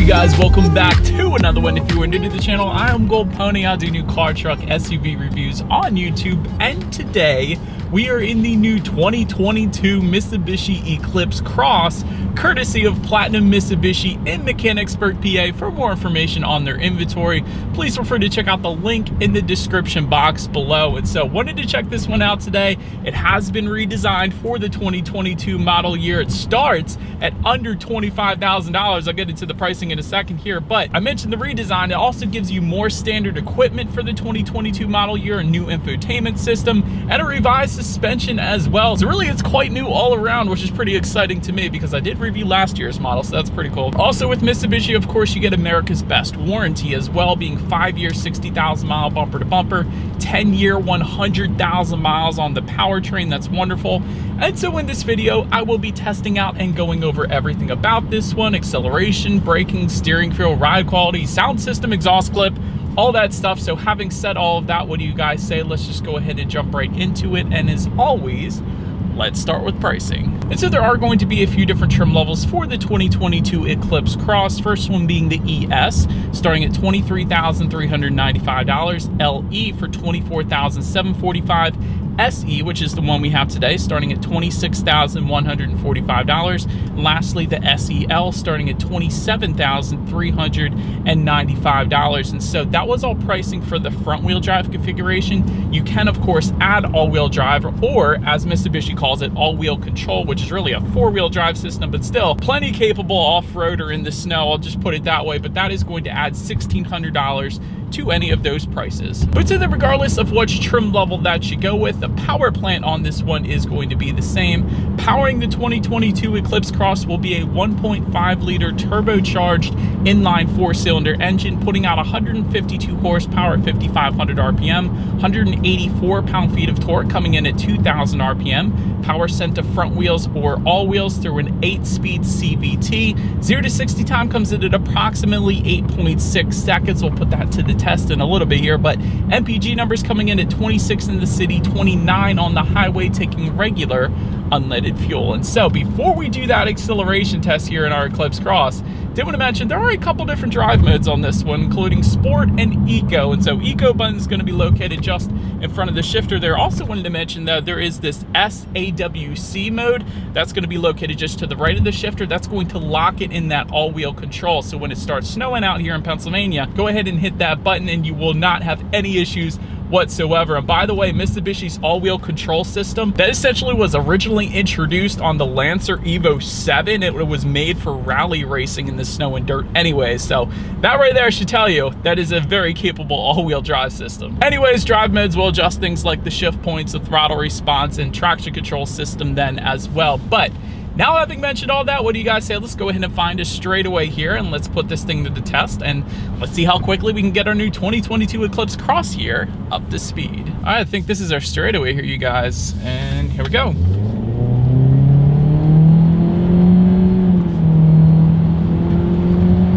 you guys? Welcome back to another one. If you are new to the channel, I am Gold Pony. I do new car, truck, SUV reviews on YouTube, and today we are in the new 2022 Mitsubishi Eclipse Cross, courtesy of Platinum Mitsubishi in Mechanicsburg, PA. For more information on their inventory, please feel free to check out the link in the description box below. And so wanted to check this one out today. It has been redesigned for the 2022 model year. It starts at under $25,000. I'll get into the pricing in a second here, but I mentioned the redesign. It also gives you more standard equipment for the 2022 model year, a new infotainment system, and a revised suspension as well. So really it's quite new all around, which is pretty exciting to me because I did review last year's model, so that's pretty cool. Also with Mitsubishi, of course, you get America's best warranty as well, being 5-year 60,000 mile bumper to bumper, 10-year 100,000 miles on the powertrain. That's wonderful. And so in this video, I will be testing out and going over everything about this one: acceleration, braking, steering feel, ride quality, sound system, exhaust clip, all that stuff. So having said all of that, what do you guys say? Let's just go ahead and jump right into it. And as always, let's start with pricing. And so there are going to be a few different trim levels for the 2022 Eclipse Cross. First one being the ES, starting at $23,395, LE for $24,745, SE, which is the one we have today, starting at $26,145. Lastly, the SEL, starting at $27,395. And so that was all pricing for the front-wheel drive configuration. You can, of course, add all-wheel drive, or as Mitsubishi calls it, all-wheel control, which is really a four-wheel drive system, but still plenty capable off-roader in the snow. I'll just put it that way. But that is going to add $1,600 to any of those prices. But so that regardless of which trim level that you go with, the power plant on this one is going to be the same. Powering the 2022 Eclipse Cross will be a 1.5 liter turbocharged inline 4-cylinder engine, putting out 152 horsepower at 5,500 RPM, 184 pound-feet of torque, coming in at 2,000 RPM. Power sent to front wheels or all wheels through an 8-speed CVT. 0 to 60 time comes in at approximately 8.6 seconds. We'll put that to the test in a little bit here, but MPG numbers coming in at 26 in the city, 29 on the highway, taking regular unleaded fuel. And so before we do that acceleration test here in our Eclipse Cross, did want to mention there are a couple different drive modes on this one, including Sport and Eco. And so Eco button is going to be located just in front of the shifter there. Also wanted to mention that there is this SAWC mode that's going to be located just to the right of the shifter. That's going to lock it in that all-wheel control. So when it starts snowing out here in Pennsylvania, go ahead and hit that button and you will not have any issues whatsoever. And by the way, Mitsubishi's all-wheel control system, that essentially was originally introduced on the Lancer Evo 7. It was made for rally racing in the snow and dirt anyway. So that right there should tell you that is a very capable all-wheel drive system. Anyways, drive modes will adjust things like the shift points, the throttle response, and traction control system then as well. But now, having mentioned all that, what do you guys say? Let's go ahead and find a straightaway here and let's put this thing to the test and let's see how quickly we can get our new 2022 Eclipse Cross here up to speed. I think this is our straightaway here, you guys, and here we go.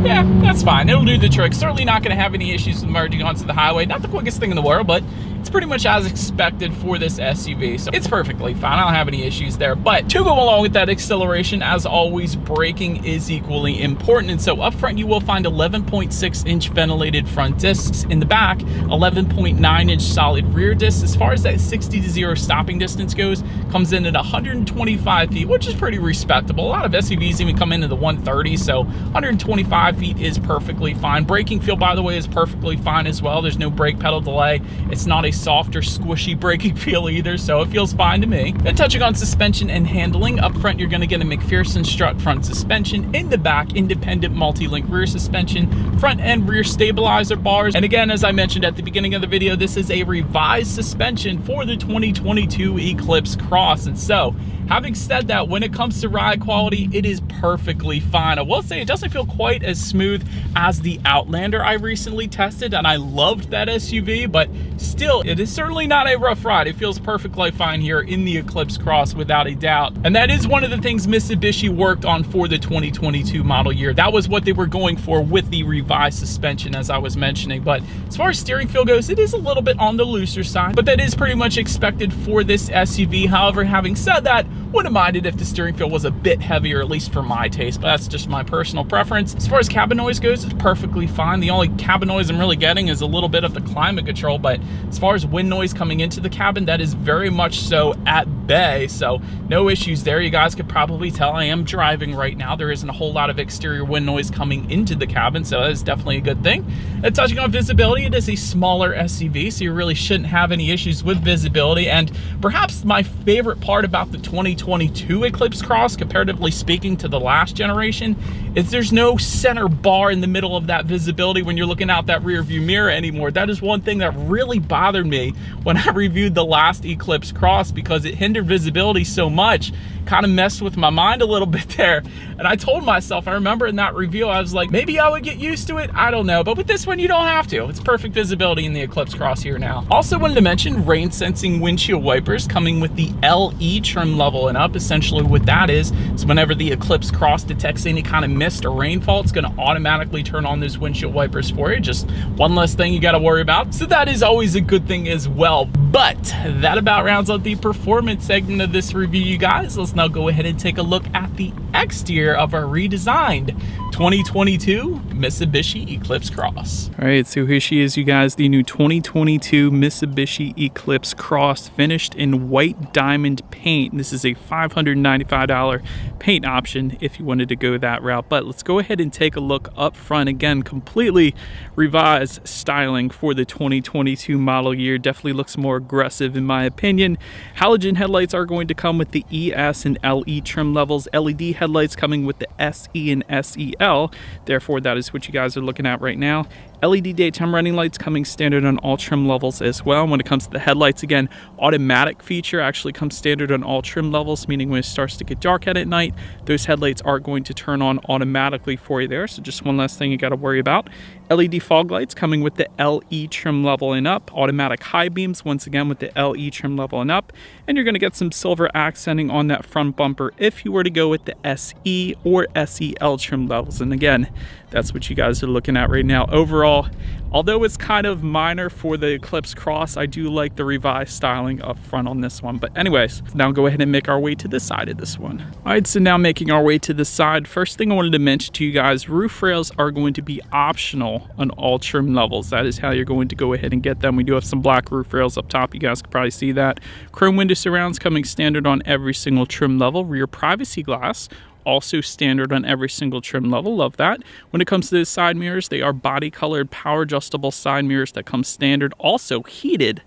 Yeah, that's fine. It'll do the trick. Certainly not going to have any issues with merging onto the highway. Not the quickest thing in the world, but it's pretty much as expected for this SUV, so it's perfectly fine. I don't have any issues there. But to go along with that acceleration, as always, braking is equally important. And so up front, you will find 11.6-inch ventilated front discs. In the back, 11.9-inch solid rear discs. As far as that 60 to 0 stopping distance goes, comes in at 125 feet, which is pretty respectable. A lot of SUVs even come into the 130s, so 125 feet is perfectly fine. Braking feel, by the way, is perfectly fine as well. There's no brake pedal delay. It's not a soft or squishy braking feel either, so it feels fine to me. Then touching on suspension and handling, up front you're going to get a McPherson strut front suspension. In the back, independent multi-link rear suspension, front and rear stabilizer bars. And again, as I mentioned at the beginning of the video, this is a revised suspension for the 2022 Eclipse Cross. And so having said that, when it comes to ride quality, it is perfectly fine. I will say it doesn't feel quite as smooth as the Outlander I recently tested, and I loved that SUV, but still, it is certainly not a rough ride. It feels perfectly fine here in the Eclipse Cross without a doubt. And that is one of the things Mitsubishi worked on for the 2022 model year. That was what they were going for with the revised suspension, as I was mentioning. But as far as steering feel goes, it is a little bit on the looser side, but that is pretty much expected for this SUV. However, having said that, Wouldn't mind it if the steering feel was a bit heavier, at least for my taste, but that's just my personal preference. As far as cabin noise goes, it's perfectly fine. The only cabin noise I'm really getting is a little bit of the climate control, but as far as wind noise coming into the cabin, that is very much so at bay, so no issues there. You guys could probably tell I am driving right now. There isn't a whole lot of exterior wind noise coming into the cabin, so that is definitely a good thing. And touching on visibility, it is a smaller SUV, so you really shouldn't have any issues with visibility. And perhaps my favorite part about the 2022 Eclipse Cross, comparatively speaking to the last generation, is there's no center bar in the middle of that visibility when you're looking out that rear view mirror anymore. That is one thing that really bothered me when I reviewed the last Eclipse Cross, because it hindered visibility so much. Kind of messed with my mind a little bit there. And I told myself, I remember in that review, I was like, maybe I would get used to it. I don't know. But with this one, you don't have to. It's perfect visibility in the Eclipse Cross here now. Also wanted to mention rain sensing windshield wipers coming with the LE trim level and up. Essentially what that is whenever the Eclipse Cross detects any kind of mist or rainfall, it's going to automatically turn on those windshield wipers for you. Just one less thing you got to worry about. So that is always a good thing as well. But that about rounds out the performance segment of this review, you guys. Let's now go ahead and take a look at the exterior of our redesigned 2022 Mitsubishi Eclipse Cross. All right, so here she is, you guys, the new 2022 Mitsubishi Eclipse Cross, finished in white diamond paint. This is a $595 paint option if you wanted to go that route. But let's go ahead and take a look up front. Again, completely revised styling for the 2022 model year. Definitely looks more aggressive in my opinion. Halogen headlights are going to come with the ES and LE trim levels. LED headlights coming with the SE and SEL. Therefore, that is what you guys are looking at right now. LED daytime running lights coming standard on all trim levels as well. When it comes to the headlights, again, automatic feature actually comes standard on all trim levels, meaning when it starts to get dark out at night, those headlights are going to turn on automatically for you there. So just one last thing you got to worry about. LED fog lights coming with the LE trim level and up. Automatic high beams, once again, with the LE trim level and up. And you're going to get some silver accenting on that front bumper if you were to go with the SE or SEL trim levels. And again, that's what you guys are looking at right now. Overall, although it's kind of minor for the Eclipse Cross, I do like the revised styling up front on this one. But anyways, now go ahead and make our way to the side of this one. All right, so now making our way to the side. First thing I wanted to mention to you guys, roof rails are going to be optional on all trim levels. That is how you're going to go ahead and get them. We do have some black roof rails up top. You guys can probably see that. Chrome window surrounds coming standard on every single trim level. Rear privacy glass also standard on every single trim level. Love that. When it comes to the side mirrors, they are body colored power adjustable side mirrors that come standard. Also heated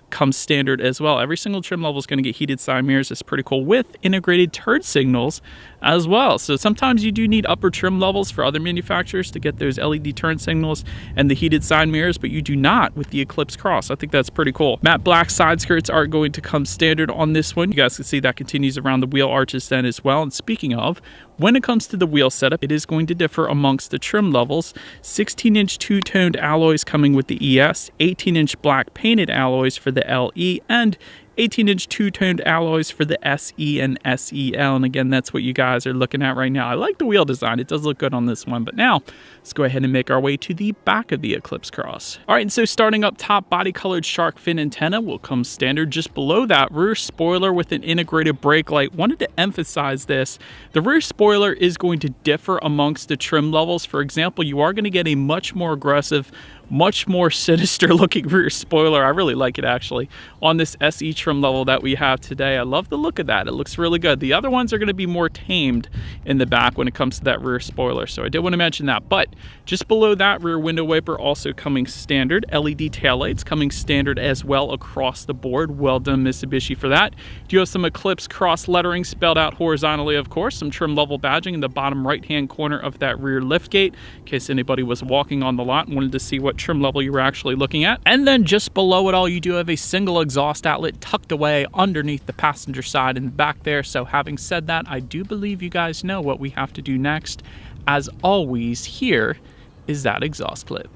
comes standard as well. Every single trim level is going to get heated side mirrors. It's pretty cool, with integrated turn signals as well. So sometimes you do need upper trim levels for other manufacturers to get those LED turn signals and the heated side mirrors, but you do not with the Eclipse Cross. I think that's pretty cool. Matte black side skirts are going to come standard on this one. You guys can see that continues around the wheel arches then as well. And speaking of, when it comes to the wheel setup, it is going to differ amongst the trim levels. 16-inch two-toned alloys coming with the ES, 18-inch black painted alloys for the LE, and 18-inch two-toned alloys for the SE and SEL. And again, that's what you guys are looking at right now. I like the wheel design. It does look good on this one. But now, let's go ahead and make our way to the back of the Eclipse Cross. All right, and so starting up top, body-colored shark fin antenna will come standard. Just below that, rear spoiler with an integrated brake light. Wanted to emphasize this. The rear spoiler is going to differ amongst the trim levels. For example, you are going to get a much more aggressive, much more sinister looking rear spoiler. I really like it actually on this SE trim level that we have today. I love the look of that. It looks really good. The other ones are going to be more tamed in the back when it comes to that rear spoiler. So I did want to mention that. But just below that, rear window wiper also coming standard. LED taillights coming standard as well across the board. Well done, Mitsubishi, for that. Do you have some Eclipse Cross lettering spelled out horizontally, of course. Some trim level badging in the bottom right hand corner of that rear liftgate, in case anybody was walking on the lot and wanted to see what trim level you were actually looking at. And then just below it all, you do have a single exhaust outlet tucked away underneath the passenger side in the back there. So having said that, I do believe you guys know what we have to do next. As always, here is that exhaust clip.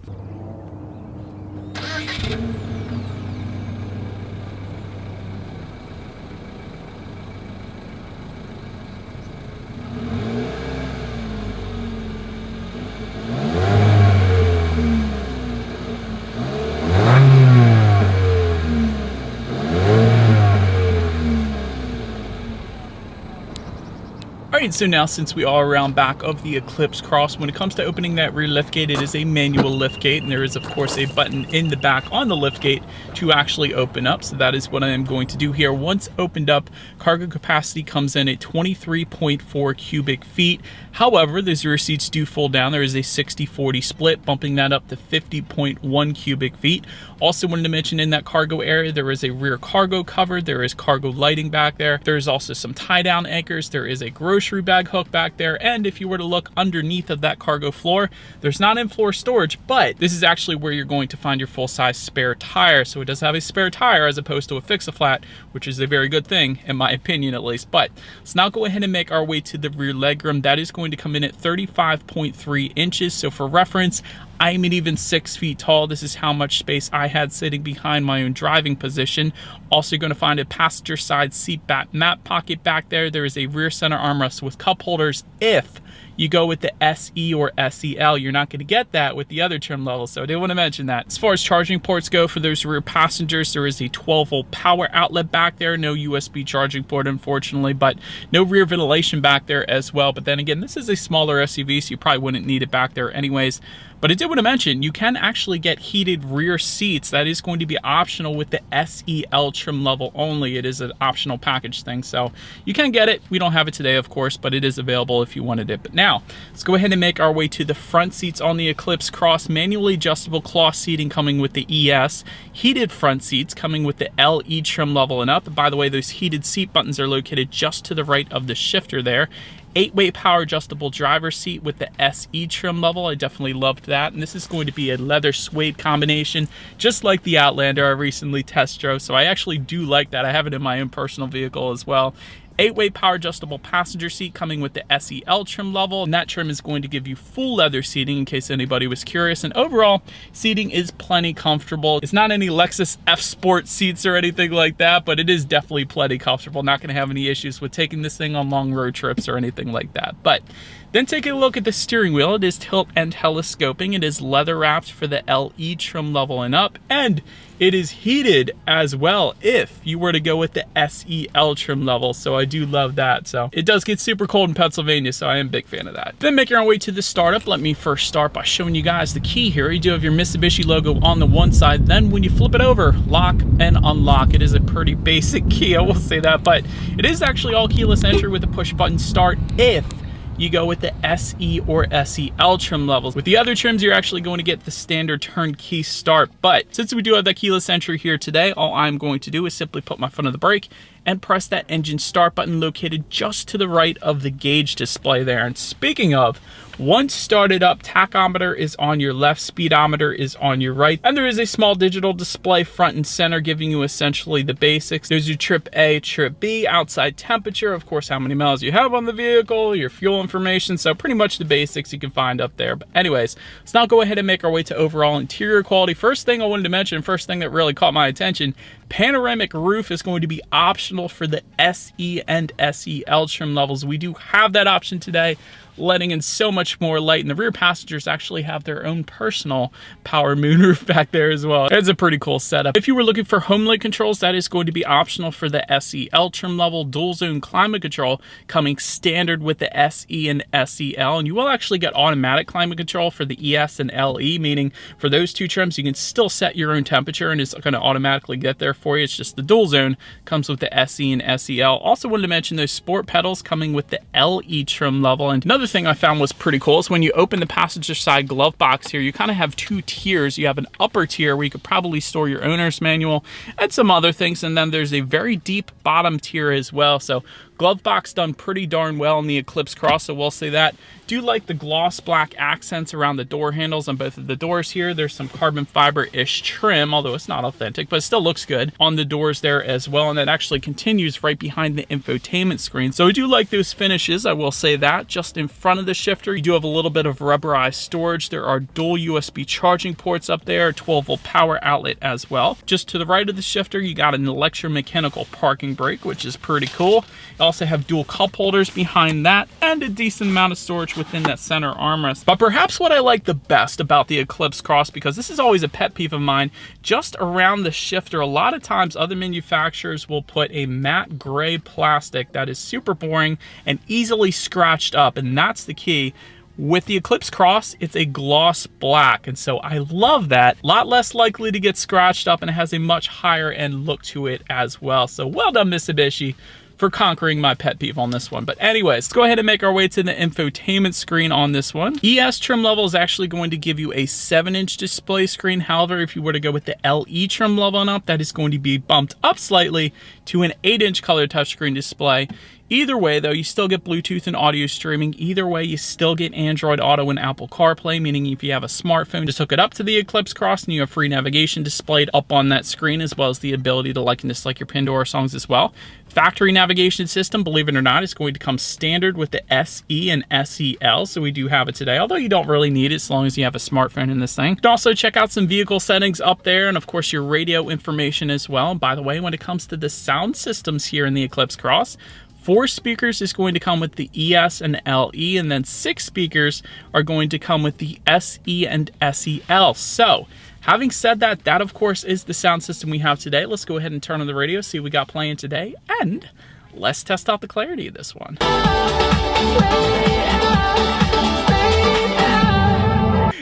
right, so now since we are around back of the Eclipse Cross, when it comes to opening that rear lift gate, it is a manual lift gate, and there is of course a button in the back on the lift gate to actually open up. So that is what I am going to do here. Once opened up, cargo capacity comes in at 23.4 cubic feet. However, those rear seats do fold down. There is a 60-40 split, bumping that up to 50.1 cubic feet. Also wanted to mention in that cargo area, there is a rear cargo cover. There is cargo lighting back there. There is also some tie-down anchors. There is a grocery bag hook back there. And if you were to look underneath of that cargo floor, there's not in-floor storage, but this is actually where you're going to find your full-size spare tire. So it does have a spare tire as opposed to a fix-a-flat, which is a very good thing, in my opinion at least. But let's now go ahead and make our way to the rear legroom. That is going to come in at 35.3 inches. So for reference, I'm an even 6 feet tall. This is how much space I had sitting behind my own driving position. Also going to find a passenger side seat back mat pocket back there. There is a rear center armrest with cup holders. If you go with the SE or SEL, you're not going to get that with the other trim levels, so I did want to mention that. As far as charging ports go for those rear passengers, there is a 12-volt power outlet back there. No USB charging port, unfortunately, but no rear ventilation back there as well. But then again, this is a smaller SUV, so you probably wouldn't need it back there anyways. But I did want to mention, you can actually get heated rear seats. That is going to be optional with the SEL trim level only. It is an optional package thing, so you can get it. We don't have it today, of course, but it is available if you wanted it. But now, let's go ahead and make our way to the front seats on the Eclipse Cross. Manually adjustable cloth seating coming with the ES. Heated front seats coming with the LE trim level and up. By the way, those heated seat buttons are located just to the right of the shifter there. 8-way power adjustable driver's seat with the SE trim level. I definitely loved that. And this is going to be a leather suede combination, just like the Outlander I recently test drove. So I actually do like that. I have it in my own personal vehicle as well. 8-way power adjustable passenger seat coming with the SEL trim level, and that trim is going to give you full leather seating in case anybody was curious. And overall, seating is plenty comfortable. It's not any Lexus F Sport seats or anything like that, but it is definitely plenty comfortable. Not going to have any issues with taking this thing on long road trips or anything like that. But then taking a look at the steering wheel, it is tilt and telescoping. It is leather wrapped for the LE trim level and up, and it is heated as well if you were to go with the SEL trim level. So I do love that. So it does get super cold in Pennsylvania, so I am a big fan of that. Then making our way to the startup, let me first start by showing you guys the key here. You do have your Mitsubishi logo on the one side. Then when you flip it over, lock and unlock. It is a pretty basic key, I will say that, but it is actually all keyless entry with a push button start if you go with the SE or SEL trim levels. With the other trims, you're actually going to get the standard turnkey start. But since we do have that keyless entry here today, all I'm going to do is simply put my foot on the brake and press that engine start button located just to the right of the gauge display there. And speaking of, once started up, tachometer is on your left, speedometer is on your right, and there is a small digital display front and center giving you essentially the basics. There's your trip A, trip B, outside temperature, of course, how many miles you have on the vehicle, your fuel information, so pretty much the basics you can find up there. But anyways, let's now go ahead and make our way to overall interior quality. First thing I wanted to mention, first thing that really caught my attention, panoramic roof is going to be optional for the SE and SEL trim levels. We do have that option today, letting in so much more light, and the rear passengers actually have their own personal power moonroof back there as well. It's a pretty cool setup. If you were looking for home light controls, that is going to be optional for the SEL trim level. Dual zone climate control coming standard with the SE and SEL, and you will actually get automatic climate control for the ES and LE, meaning for those two trims you can still set your own temperature and it's going to automatically get there for you. It's just the dual zone comes with the SE and SEL. Also wanted to mention those sport pedals coming with the LE trim level. And another thing I found was pretty cool is when you open the passenger side glove box here, you kind of have two tiers. You have an upper tier where you could probably store your owner's manual and some other things, and then there's a very deep bottom tier as well. So glove box done pretty darn well in the Eclipse Cross, so we'll say that. Do like the gloss black accents around the door handles on both of the doors here. There's some carbon fiber-ish trim, although it's not authentic, but it still looks good on the doors there as well, and that actually continues right behind the infotainment screen. So I do like those finishes, I will say that. Just in front of the shifter, you do have a little bit of rubberized storage. There are dual USB charging ports up there, 12-volt power outlet as well. Just to the right of the shifter, you got an electromechanical parking brake, which is pretty cool. It also have dual cup holders behind that and a decent amount of storage within that center armrest. But perhaps what I like the best about the Eclipse Cross, because this is always a pet peeve of mine, just around the shifter, a lot of times other manufacturers will put a matte gray plastic that is super boring and easily scratched up, and that's the key. With the Eclipse Cross, it's a gloss black, and so I love that. A lot less likely to get scratched up, and it has a much higher end look to it as well. So well done, Mitsubishi, for conquering my pet peeve on this one. But anyways, let's go ahead and make our way to the infotainment screen on this one. ES trim level is actually going to give you a 7-inch display screen. However, if you were to go with the LE trim level and up, that is going to be bumped up slightly to an 8-inch color touchscreen display. Either way, though, you still get Bluetooth and audio streaming. Either way, you still get Android Auto and Apple CarPlay, meaning if you have a smartphone, just hook it up to the Eclipse Cross and you have free navigation displayed up on that screen, as well as the ability to like and dislike your Pandora songs as well. Factory navigation system, believe it or not, is going to come standard with the SE and SEL, so we do have it today, although you don't really need it as long as you have a smartphone in this thing. You can also check out some vehicle settings up there, and of course your radio information as well. And by the way, when it comes to the sound systems here in the Eclipse Cross, 4 speakers is going to come with the ES and LE, and then 6 speakers are going to come with the SE and SEL. So, having said that, that of course is the sound system we have today. Let's go ahead and turn on the radio, see what we got playing today, and let's test out the clarity of this one.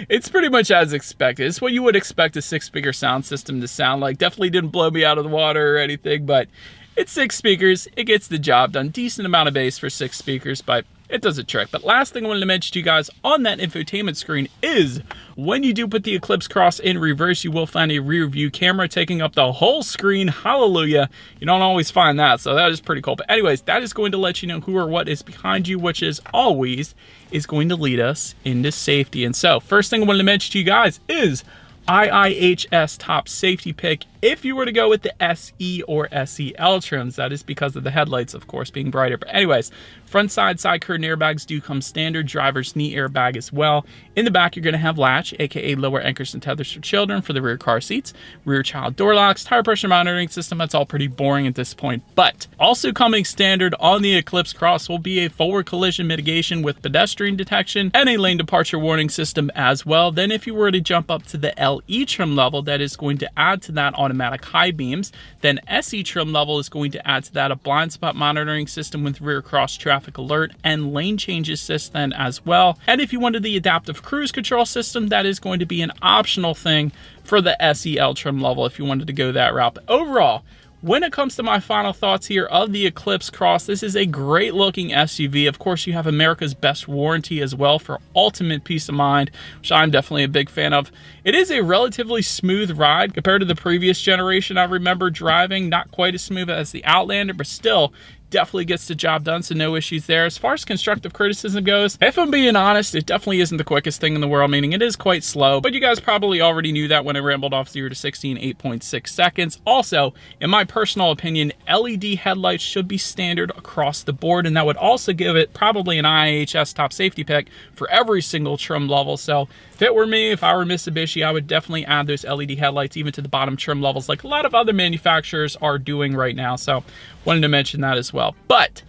It's pretty much as expected. It's what you would expect a 6-speaker sound system to sound like. Definitely didn't blow me out of the water or anything, but it's 6 speakers. It gets the job done. Decent amount of bass for 6 speakers, but it does a trick. But last thing I wanted to mention to you guys on that infotainment screen is when you do put the Eclipse Cross in reverse, you will find a rear view camera taking up the whole screen. Hallelujah. You don't always find that, so that is pretty cool. But anyways, that is going to let you know who or what is behind you, which is always is going to lead us into safety. And so first thing I wanted to mention to you guys is IIHS top safety pick. If you were to go with the SE or SEL trims, that is because of the headlights, of course, being brighter. But anyways, front side curtain airbags do come standard, driver's knee airbag as well. In the back, you're going to have latch, aka lower anchors and tethers for children for the rear car seats, rear child door locks, tire pressure monitoring system. That's all pretty boring at this point. But also coming standard on the Eclipse Cross will be a forward collision mitigation with pedestrian detection and a lane departure warning system as well. Then if you were to jump up to the LE trim level, that is going to add to that automatic high beams. Then SE trim level is going to add to that a blind spot monitoring system with rear cross traffic alert and lane change assist then as well. And if you wanted the adaptive cruise control system, that is going to be an optional thing for the SEL trim level if you wanted to go that route. But overall, when it comes to my final thoughts here of the Eclipse Cross, this is a great looking SUV. Of course, you have America's best warranty as well for ultimate peace of mind, which I'm definitely a big fan of. It is a relatively smooth ride compared to the previous generation I remember driving. Not quite as smooth as the Outlander, but still definitely gets the job done, so no issues there. As far as constructive criticism goes, if I'm being honest, it definitely isn't the quickest thing in the world, meaning it is quite slow, but you guys probably already knew that when I rambled off 0 to 60 in 8.6 seconds. Also, in my personal opinion, LED headlights should be standard across the board, and that would also give it probably an IIHS top safety pick for every single trim level. So if it were me, if I were Mitsubishi, I would definitely add those LED headlights even to the bottom trim levels like a lot of other manufacturers are doing right now. So wanted to mention that as well. But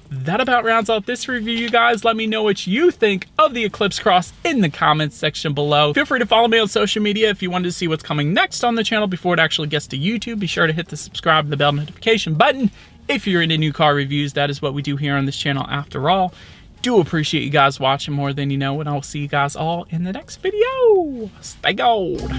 that about rounds out this review, you guys. Let me know what you think of the Eclipse Cross in the comments section below. Feel free to follow me on social media if you wanted to see what's coming next on the channel before it actually gets to YouTube. Be sure to hit the subscribe and the bell notification button if you're into new car reviews. That is what we do here on this channel after all. Do appreciate you guys watching more than you know, and I will see you guys all in the next video. Stay gold.